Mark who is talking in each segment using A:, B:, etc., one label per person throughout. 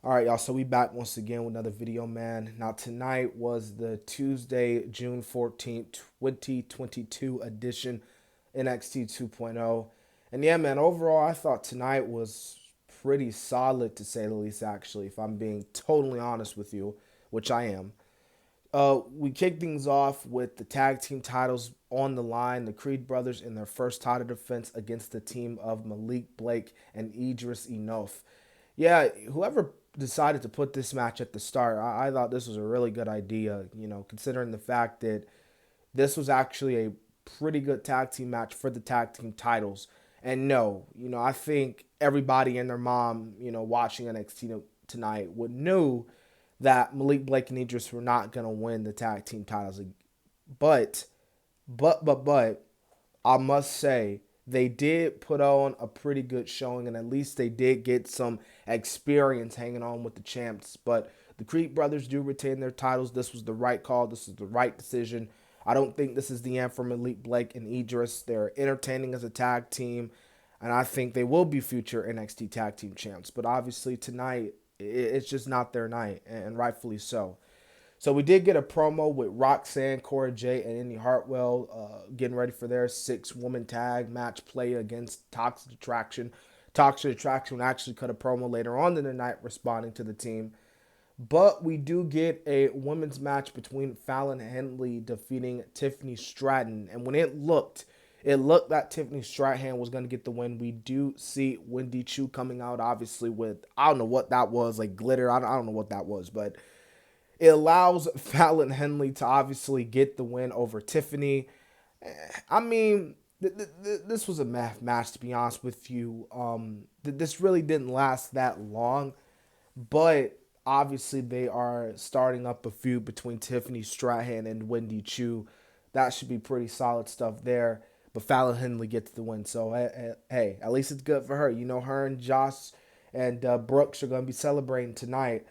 A: All right, y'all. So we back once again with another video, man. Now tonight was the Tuesday, June 14th, 2022 edition NXT 2.0. And yeah, man, overall I thought tonight was pretty solid to say the least, actually, if I'm being totally honest with you, which I am. We kicked things off with the tag team titles on the line. The Creed brothers in their first title defense against the team of Malik Blake and Idris Enough. Yeah, whoever decided to put this match at the start, I thought this was a really good idea, considering the fact that this was actually a pretty good tag team match for the tag team titles. And no, I think everybody and their mom, watching NXT tonight would knew that Malik Blake and Idris were not going to win the tag team titles. But, but, I must say, they did put on a pretty good showing, and at least they did get some experience hanging on with the champs. But the Creed brothers do retain their titles. This was the right call. This is the right decision. I don't think this is the end for Malik Blake and Idris. They're entertaining as a tag team, and I think they will be future NXT tag team champs. But obviously tonight, it's just not their night, and rightfully so. So we did get a promo with Roxanne, Cora Jade, and Indy Hartwell getting ready for their 6-woman tag match play against Toxic Attraction. Toxic Attraction actually cut a promo later on in the night responding to the team. But we do get a women's match between Fallon Henley defeating Tiffany Stratton. And when it looked that Tiffany Stratton was going to get the win. We do see Wendy Chu coming out, obviously, with, I don't know what that was, like glitter. I don't know what that was, but it allows Fallon Henley to obviously get the win over Tiffany. I mean, this was a match, to be honest with you. This really didn't last that long, but obviously they are starting up a feud between Tiffany Stratton and Wendy Chu. That should be pretty solid stuff there. But Fallon Henley gets the win. So, hey, at least it's good for her. Her and Josh and Brooks are going to be celebrating tonight.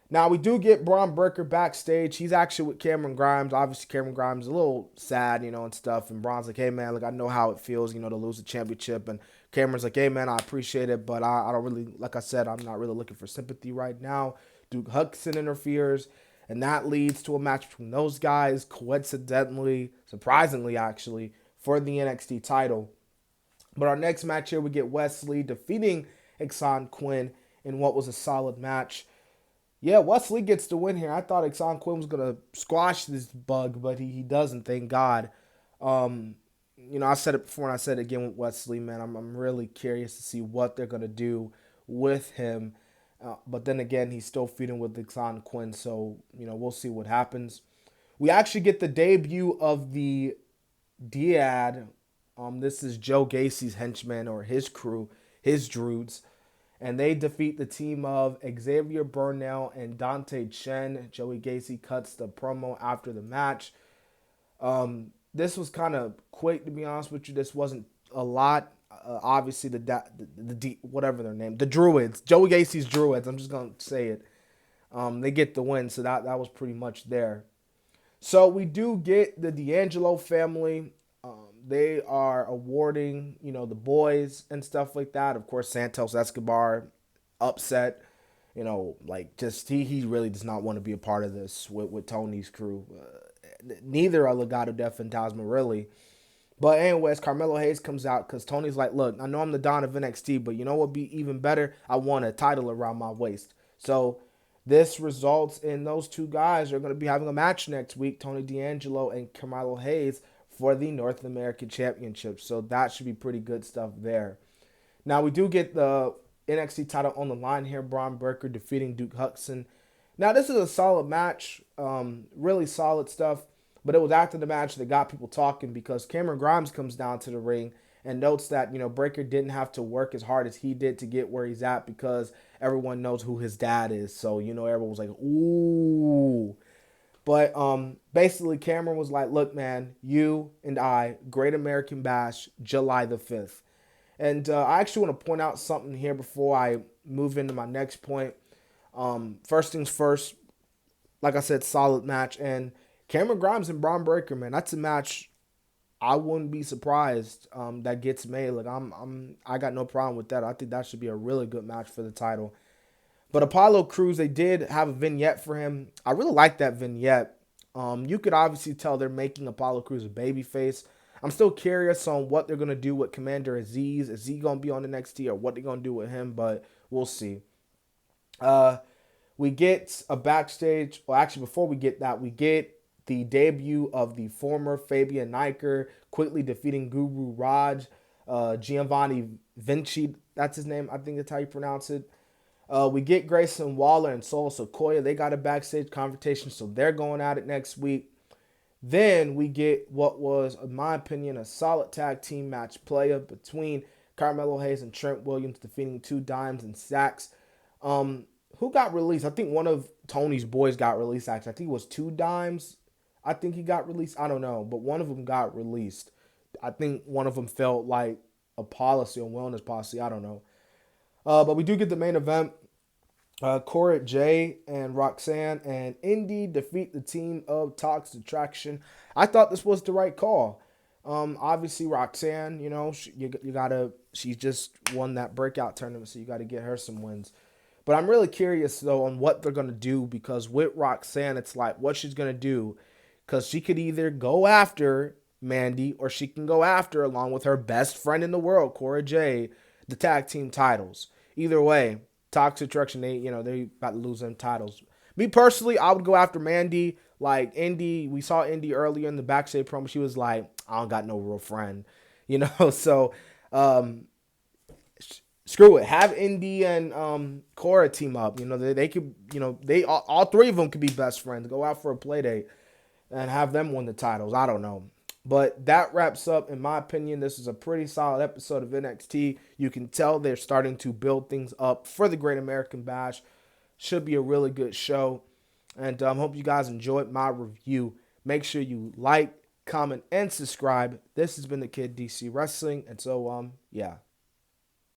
A: Now, we do get Braun Breaker backstage. He's actually with Cameron Grimes. Obviously, Cameron Grimes is a little sad, and stuff. And Braun's like, hey, man, look, I know how it feels, to lose the championship. And Cameron's like, hey, man, I appreciate it, but I don't really, like I said, I'm not really looking for sympathy right now. Duke Hudson interferes, and that leads to a match between those guys, coincidentally, surprisingly, actually, for the NXT title. But our next match here, we get Wesley defeating Exxon Quinn in what was a solid match. Yeah, Wesley gets the win here. I thought Exxon Quinn was going to squash this bug, but he doesn't, thank God. Um, I said it before and I said it again with Wesley, man. I'm really curious to see what they're going to do with him. But then again, he's still feuding with Exxon Quinn, so, we'll see what happens. We actually get the debut of the Dyad. This is Joe Gacy's henchmen or his crew, his Druids. And they defeat the team of Xavier Burnell and Dante Chen. Joey Gacy cuts the promo after the match. This was kind of quick, to be honest with you. This wasn't a lot. Obviously, whatever their name, the Druids, Joey Gacy's Druids. I'm just gonna say it. They get the win, so that was pretty much there. So we do get the D'Angelo family. They are awarding, the boys and stuff like that. Of course, Santos Escobar upset. Just he really does not want to be a part of this with Tony's crew. Neither are Legado del Fantasma, really. But anyways, Carmelo Hayes comes out because Tony's like, look, I know I'm the Don of NXT, but you know what would be even better? I want a title around my waist. So this results in those two guys are going to be having a match next week, Tony D'Angelo and Carmelo Hayes, for the North American Championship. So that should be pretty good stuff there. Now, we do get the NXT title on the line here. Braun Breaker defeating Duke Hudson. Now, this is a solid match. Really solid stuff. But it was after the match that got people talking because Cameron Grimes comes down to the ring and notes that, Breaker didn't have to work as hard as he did to get where he's at because everyone knows who his dad is. So, everyone was like, ooh. But basically, Cameron was like, look, man, you and I, Great American Bash, July the 5th. And I actually want to point out something here before I move into my next point. First things first, like I said, solid match. And Cameron Grimes and Braun Breaker, man, that's a match I wouldn't be surprised that gets made. Like I got no problem with that. I think that should be a really good match for the title. But Apollo Crews, they did have a vignette for him. I really like that vignette. You could obviously tell they're making Apollo Crews a babyface. I'm still curious on what they're gonna do with Commander Aziz. Is he gonna be on the NXT or what they're gonna do with him? But we'll see. Uh, we get a backstage. Well, actually, before we get that, we get the debut of the former Fabian Niker quickly defeating Guru Raj, Giovanni Vinci. That's his name. I think that's how you pronounce it. We get Grayson Waller and Sol Sequoia. They got a backstage confrontation, so they're going at it next week. Then we get what was, in my opinion, a solid tag team match play between Carmelo Hayes and Trent Williams, defeating Two Dimes and Sax. Who got released? I think one of Tony's boys got released, actually. I think it was Two Dimes. I think he got released. I don't know, but one of them got released. I think one of them felt like a policy, a wellness policy. I don't know. But we do get the main event. Cora Jay and Roxanne and Indy defeat the team of Toxic Attraction. I thought this was the right call. Obviously Roxanne, you know, she just won that breakout tournament, so you got to get her some wins. But I'm really curious though on what they're gonna do, because with Roxanne, it's like what she's gonna do, because she could either go after Mandy or she can go after, along with her best friend in the world, Cora Jay, the tag team titles. Either way, Toxic Attraction, they about to lose them titles. Me personally, I would go after Mandy. Like Indy, we saw Indy earlier in the backstage promo. She was like, I don't got no real friend. So screw it. Have Indy and Cora team up. They could, they all three of them could be best friends. Go out for a play date and have them win the titles. I don't know. But that wraps up, in my opinion. This is a pretty solid episode of NXT. You can tell they're starting to build things up for the Great American Bash. Should be a really good show. And hope you guys enjoyed my review. Make sure you like, comment, and subscribe. This has been the Kid DC Wrestling. And so, yeah.